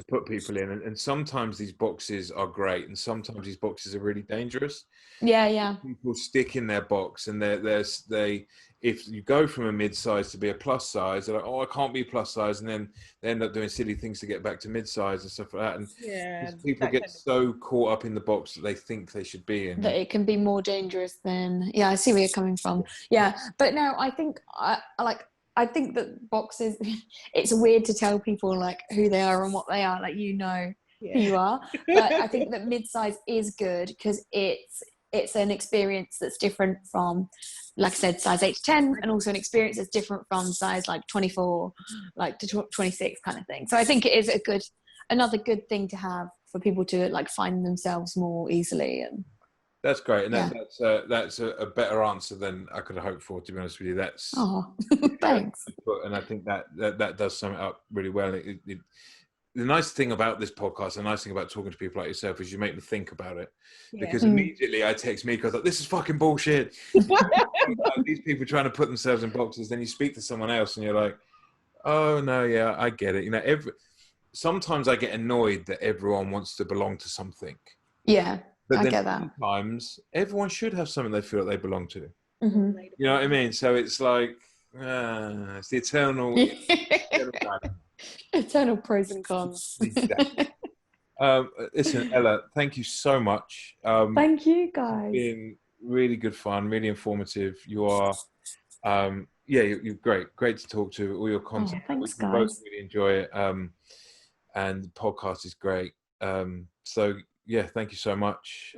put people in, and sometimes these boxes are great, and sometimes these boxes are really dangerous. People stick in their box, and they if you go from a mid-size to be a plus size, they're like, oh, I can't be plus size, and then they end up doing silly things to get back to mid-size and stuff like that. And people get so caught up in the box that they think they should be in, that it can be more dangerous than. I see where you're coming from. But no, I think I think that boxes, it's weird to tell people like who they are and what they are, like who you are. But I think that mid-size is good, because it's an experience that's different from, like I said, size 8 to 10, and also an experience that's different from size like 24 like to 26 kind of thing. So I think it is another good thing to have for people to like find themselves more easily. And that's great, and that's a better answer than I could have hoped for, to be honest with you. That's thanks. And I think that does sum it up really well. The nice thing about this podcast, the nice thing about talking to people like yourself, is you make me think about it. Because immediately I text Mika, I was like, this is fucking bullshit. These people trying to put themselves in boxes. Then you speak to someone else and you're like, oh no, yeah, I get it. Sometimes I get annoyed that everyone wants to belong to something. Yeah, But I then get that. sometimes everyone should have something they feel like they belong to. Mhm. You know what I mean? So it's like, it's the eternal, Eternal pros and cons. Exactly. Listen, Ella, thank you so much. Thank you, guys. Been really good fun, really informative. You are, you're great to talk to. All your content, thanks, we both guys. really enjoy it. And the podcast is great. So yeah, thank you so much,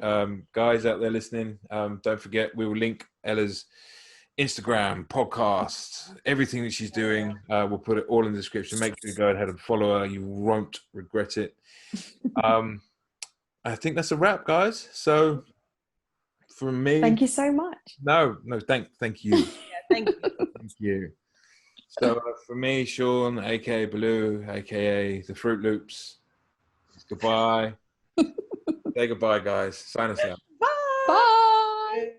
guys out there listening. Don't forget, we will link Ella's Instagram, podcast, everything that she's doing. We'll put it all in the description. Make sure you go ahead and follow her. You won't regret it. I think that's a wrap, guys. So from me, Thank you so much. no, thank you. Yeah, thank you. Thank you. So for me, Sean, aka Baloo, aka the Fruit Loops, it's goodbye. Say goodbye, guys. Sign us out. Bye. Bye.